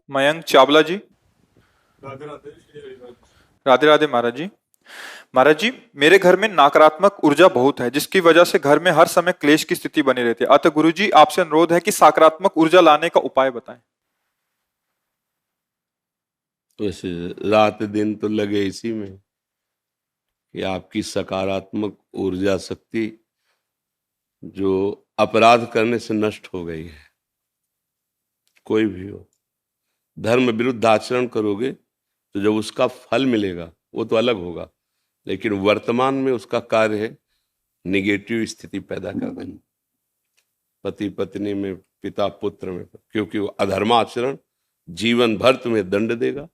मयंक चावला जी। राधे राधे श्री हरिवंश। राधे राधे महाराज जी। महाराज जी, मेरे घर में नकारात्मक ऊर्जा बहुत है, जिसकी वजह से घर में हर समय क्लेश की स्थिति बनी रहती है। अतः गुरु जी, आपसे अनुरोध है कि सकारात्मक ऊर्जा लाने का उपाय बताएं। वैसे रात दिन तो लगे इसी में कि आपकी सकारात्मक ऊर्जा शक्ति जो अपराध करने से नष्ट हो गई है। कोई भी हो, धर्म विरुद्ध आचरण करोगे तो जब उसका फल मिलेगा वो तो अलग होगा, लेकिन वर्तमान में उसका कार्य है निगेटिव स्थिति पैदा कर देना, पति पत्नी में, पिता पुत्र में, क्योंकि वो अधर्माचरण जीवन भर तुम्हें दंड देगा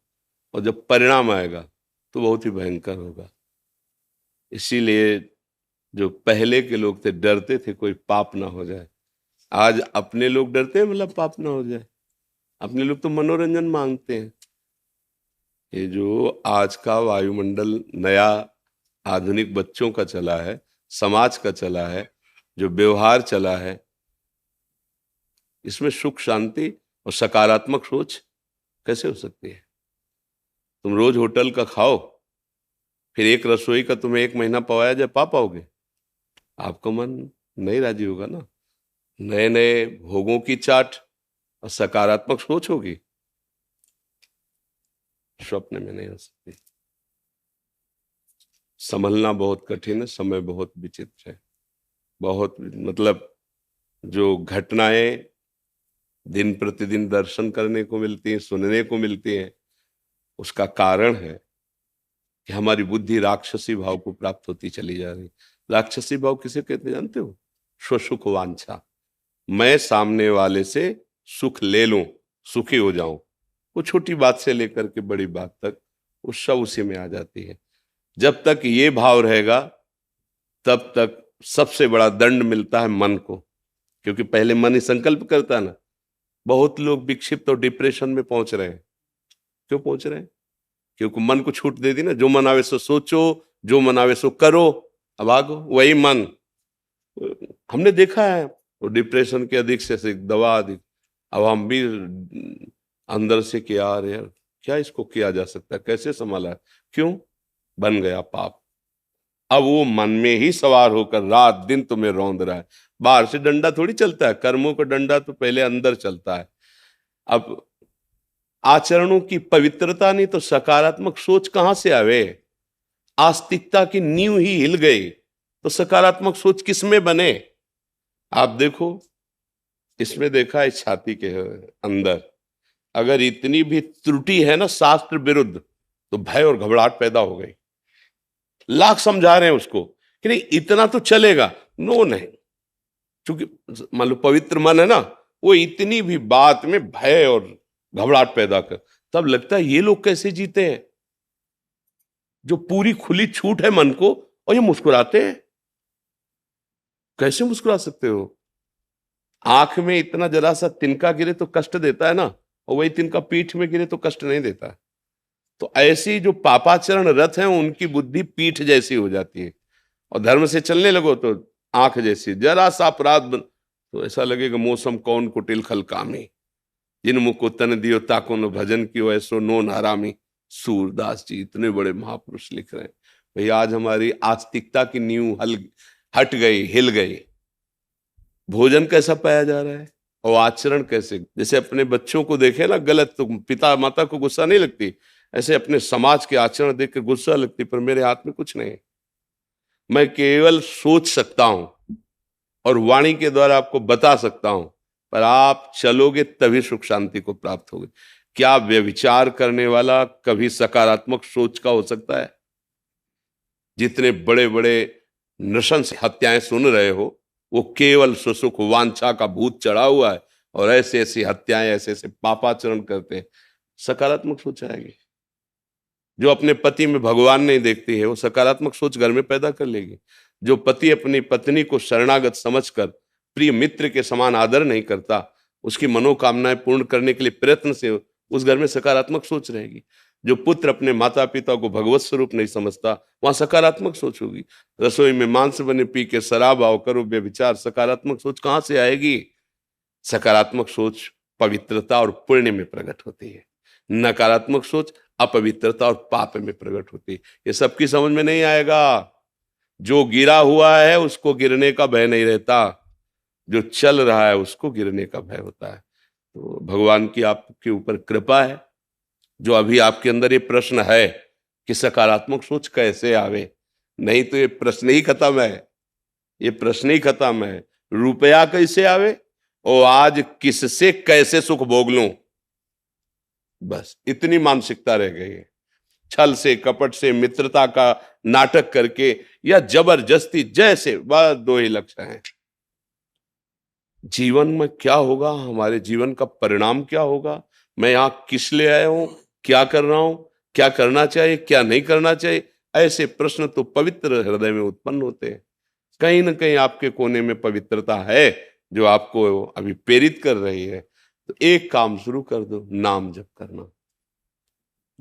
और जब परिणाम आएगा तो बहुत ही भयंकर होगा। इसीलिए जो पहले के लोग थे डरते थे कोई पाप ना हो जाए। आज अपने लोग डरते हैं मतलब पाप ना हो जाए। अपने लोग तो मनोरंजन मांगते हैं। ये जो आज का वायुमंडल नया आधुनिक बच्चों का चला है, समाज का चला है, जो व्यवहार चला है, इसमें सुख शांति और सकारात्मक सोच कैसे हो सकती है? तुम रोज होटल का खाओ, फिर एक रसोई का तुम्हें एक महीना पवाया जाए, पा पाओगे? आपका मन नहीं राजी होगा ना। नए नए भोगों की चाट और सकारात्मक सोच होगी, स्वप्न में नहीं हो सकती। संभलना बहुत कठिन है, समय बहुत विचित्र है। बहुत मतलब जो घटनाएं दिन प्रतिदिन दर्शन करने को मिलती हैं, सुनने को मिलती हैं, उसका कारण है कि हमारी बुद्धि राक्षसी भाव को प्राप्त होती चली जा रही। राक्षसी भाव किसे कहते हैं जानते हो? स्वसुख वांछा। मैं सामने वाले से सुख ले लूं, सुखी हो जाऊं। वो छोटी बात से लेकर के बड़ी बात तक वो सब उसी में आ जाती है। जब तक ये भाव रहेगा तब तक सबसे बड़ा दंड मिलता है मन को, क्योंकि पहले मन ही संकल्प करता है ना। बहुत लोग विक्षिप्त और डिप्रेशन में पहुंच रहे हैं। क्यों पहुंच रहे हैं? क्योंकि मन को छूट दे दी ना। जो मन आवे सो सोचो, जो मन आवे सो करो, अब आगो वही मन। हमने देखा है वो डिप्रेशन के अधिक से अधिक दवा अधिक। अब हम भी अंदर से कि यार क्या इसको किया जा सकता है, कैसे संभाला है? क्यों? बन गया पाप। अब वो मन में ही सवार होकर रात दिन तुम्हें रौंद रहा है। बाहर से डंडा थोड़ी चलता है, कर्मों का डंडा तो पहले अंदर चलता है। अब आचरणों की पवित्रता नहीं तो सकारात्मक सोच कहां से आवे? आस्तिकता की नींव ही हिल गई तो सकारात्मक सोच किसमें बने? आप देखो, इसमें देखा है छाती के अंदर अगर इतनी भी त्रुटि है ना शास्त्र विरुद्ध, तो भय और घबराहट पैदा हो गई। लाख समझा रहे हैं उसको कि नहीं इतना तो चलेगा, नो नहीं, क्योंकि मान लो पवित्र मन है ना, वो इतनी भी बात में भय और घबराहट पैदा कर, तब लगता है ये लोग कैसे जीते हैं जो पूरी खुली छूट है मन को, और ये मुस्कुराते हैं। कैसे मुस्कुरा सकते हो? आंख में इतना जरा सा तिनका गिरे तो कष्ट देता है ना, और वही तिनका पीठ में गिरे तो कष्ट नहीं देता। तो ऐसी जो पापाचरण रथ हैं उनकी बुद्धि पीठ जैसी हो जाती है, और धर्म से चलने लगो तो आंख जैसी। जरा सा अपराध तो ऐसा लगेगा मौसम कौन कुटिल खल कामी, जिन मुख को तन दियो ताको न भजन कियो ऐसो नो नारामी। सूरदास जी इतने बड़े महापुरुष लिख रहे हैं। भाई आज हमारी आस्तिकता की नींव हट गई, हिल गई। भोजन कैसा पाया जा रहा है और आचरण कैसे? जैसे अपने बच्चों को देखे ना गलत तो पिता माता को गुस्सा नहीं लगती, ऐसे अपने समाज के आचरण देख कर गुस्सा लगती। पर मेरे हाथ में कुछ नहीं, मैं केवल सोच सकता हूं और वाणी के द्वारा आपको बता सकता हूं, पर आप चलोगे तभी सुख शांति को प्राप्त होगे। क्या व्यभिचार करने वाला कभी सकारात्मक सोच का हो सकता है? जितने बड़े बड़े नृशंस हत्याएं सुन रहे हो, वो केवल सुसुख वांछा का भूत चढ़ा हुआ है, और ऐसे ऐसी हत्याएं, ऐसे ऐसे पापाचरण करते हैं। सकारात्मक सोच आएगी। जो अपने पति में भगवान नहीं देखती है वो सकारात्मक सोच घर में पैदा कर लेगी। जो पति अपनी पत्नी को शरणागत समझकर प्रिय मित्र के समान आदर नहीं करता, उसकी मनोकामनाएं पूर्ण करने के लिए प्रयत्न से उस घर में सकारात्मक सोच रहेगी। जो पुत्र अपने माता पिता को भगवत स्वरूप नहीं समझता, वहां सकारात्मक सोच होगी। रसोई में मांस बने पी के शराब आओ करो व्यभिचार, सकारात्मक सोच कहां से आएगी? सकारात्मक सोच पवित्रता और पुण्य में प्रकट होती है, नकारात्मक सोच अपवित्रता और पाप में प्रकट होती है। ये सबकी समझ में नहीं आएगा। जो गिरा हुआ है उसको गिरने का भय नहीं रहता, जो चल रहा है उसको गिरने का भय होता है। तो भगवान की आपके ऊपर कृपा है, जो अभी आपके अंदर ये प्रश्न है कि सकारात्मक सोच कैसे आवे, नहीं तो ये प्रश्न ही खत्म है, ये प्रश्न ही खत्म है। रुपया कैसे आवे और आज किससे कैसे सुख भोग लूं, बस इतनी मानसिकता रह गई है। छल से कपट से मित्रता का नाटक करके या जबरदस्ती, जैसे बस दो ही लक्ष्य हैं। जीवन में क्या होगा, हमारे जीवन का परिणाम क्या होगा, मैं यहां किस लिए आया हूं, क्या कर रहा हूं, क्या करना चाहिए क्या नहीं करना चाहिए, ऐसे प्रश्न तो पवित्र हृदय में उत्पन्न होते हैं। कहीं ना कहीं आपके कोने में पवित्रता है जो आपको अभी प्रेरित कर रही है। तो एक काम शुरू कर दो, नाम जप करना।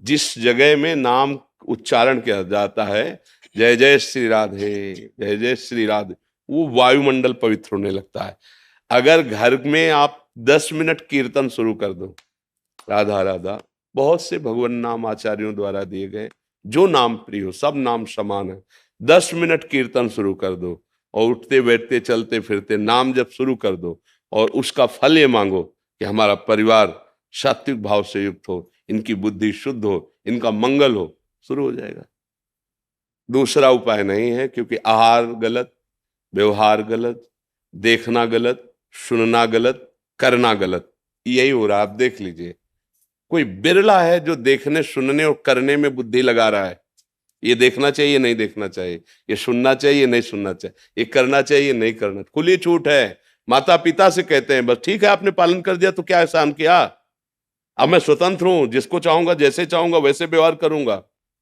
जिस जगह में नाम उच्चारण किया जाता है, जय जय श्री राधे जय जय श्री राधे, वो वायुमंडल पवित्र होने लगता है। अगर घर में आप 10 मिनट कीर्तन शुरू कर दो, राधा राधा, बहुत से भगवान नाम आचार्यों द्वारा दिए गए, जो नाम प्रिय हो, सब नाम समान है। 10 मिनट कीर्तन शुरू कर दो और उठते बैठते चलते फिरते नाम जब शुरू कर दो, और उसका फल ये मांगो कि हमारा परिवार सात्विक भाव से युक्त हो, इनकी बुद्धि शुद्ध हो, इनका मंगल हो, शुरू हो जाएगा। दूसरा उपाय नहीं है, क्योंकि आहार गलत, व्यवहार गलत, देखना गलत, सुनना गलत, करना गलत, यही हो रहा है। आप देख लीजिए, कोई बिरला है जो देखने सुनने और करने में बुद्धि लगा रहा है। ये देखना चाहिए नहीं देखना चाहिए, ये सुनना चाहिए नहीं सुनना चाहिए, ये करना चाहिए नहीं करना, खुली छूट है। माता पिता से कहते हैं बस ठीक है आपने पालन कर दिया तो क्या एहसान किया, अब मैं स्वतंत्र हूं, जिसको चाहूंगा जैसे चाहूंगा वैसे व्यवहार करूंगा।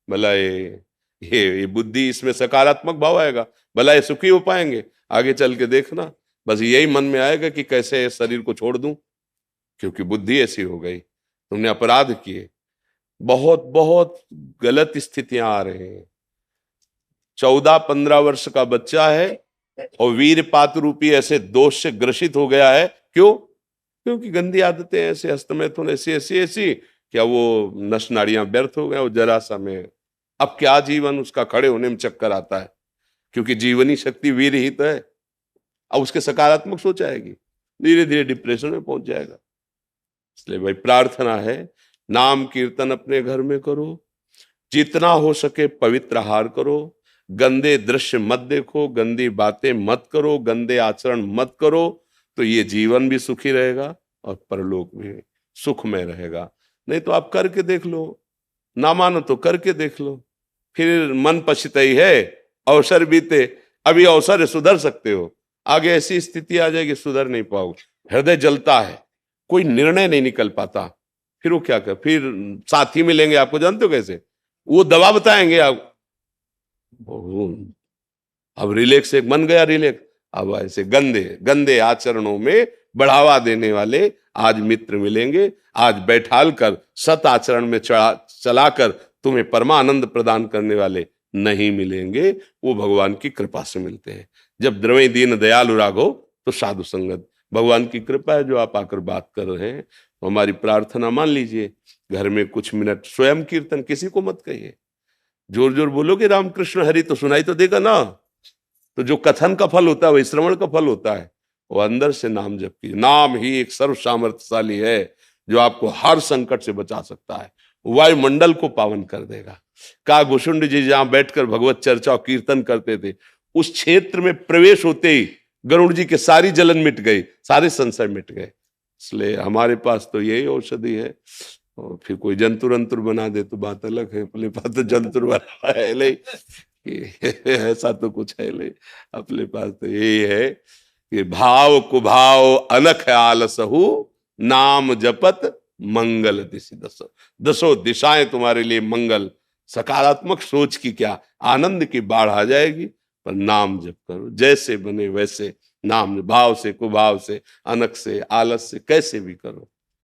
भला ये बुद्धि, इसमें सकारात्मक भाव आएगा, भला ये सुखी हो पाएंगे आगे चल के देखना। बस यही मन में आएगा कि कैसे इस शरीर को छोड़ दूं, क्योंकि बुद्धि ऐसी हो गई, तुमने अपराध किए, बहुत बहुत गलत स्थितियां आ रही हैं। 14-15 वर्ष का बच्चा है और वीरपात रूपी ऐसे दोष से ग्रसित हो गया है। क्यों? क्योंकि गंदी आदतें ऐसे, हस्तमैथुन ऐसी ऐसी ऐसी, क्या वो नस नाड़ियां व्यर्थ हो गए, वो जरा सा में अब क्या जीवन उसका खड़े होने में चक्कर आता है, क्योंकि जीवनी शक्ति वीर ही तो है। अब उसके सकारात्मक सोच आएगी, धीरे धीरे डिप्रेशन में पहुंच जाएगा। इसलिए भाई प्रार्थना है, नाम कीर्तन अपने घर में करो, जितना हो सके पवित्र आहार करो, गंदे दृश्य मत देखो, गंदी बातें मत करो, गंदे आचरण मत करो, तो ये जीवन भी सुखी रहेगा और परलोक भी सुखमय रहेगा। नहीं तो आप करके देख लो, ना मानो तो करके देख लो, फिर मन पछताई है, अवसर बीते, अभी अवसर है, सुधर सकते हो, आगे ऐसी स्थिति आ जाएगी सुधर नहीं पाओगे। हृदय जलता है, कोई निर्णय नहीं निकल पाता, फिर वो क्या कर, फिर साथी मिलेंगे आपको, जानते हो कैसे, वो दवा बताएंगे आप, अब रिलैक्स एक मन गया रिलैक्स, अब ऐसे गंदे गंदे आचरणों में बढ़ावा देने वाले आज मित्र मिलेंगे, आज बैठाल कर सत आचरण में चलाकर तुम्हें परमानंद प्रदान करने वाले नहीं मिलेंगे, वो भगवान की कृपा से मिलते हैं। जब द्रव्य दीन दयालु राघो तो साधु संगत, भगवान की कृपा है जो आप आकर बात कर रहे हैं। तो हमारी प्रार्थना मान लीजिए, घर में कुछ मिनट स्वयं कीर्तन, किसी को मत कहिए, जोर जोर बोलोगे रामकृष्ण हरि तो सुनाई तो देगा ना, तो जो कथन का फल होता है वही श्रवण का फल होता है, वो अंदर से नाम जप कीजिए। नाम ही एक सर्व सामर्थ्यशाली है जो आपको हर संकट से बचा सकता है, वायुमंडल को पावन कर देगा। का घुसुंड जी जहां बैठकर भगवत चर्चा और कीर्तन करते थे, उस क्षेत्र में प्रवेश होते ही गरुड़ जी के सारी जलन मिट गई, सारे संशय मिट गए। इसलिए हमारे पास तो यही औषधि है, और फिर कोई जंतुर अंतुर बना दे तो बात अलग है, अपने पास तो जंतुर बना है नहीं, ऐसा तो कुछ है नहीं, अपने पास तो यही है कि भाव कुभाव अनख आलसहु, नाम जपत मंगल दिशि दसो, दसों दिशाएं तुम्हारे लिए मंगल। सकारात्मक सोच की क्या आनंद की बाढ़ आ जाएगी, पर नाम जप करो, जैसे बने वैसे नाम, भाव से कुभाव से अनख से आलस से कैसे भी करो।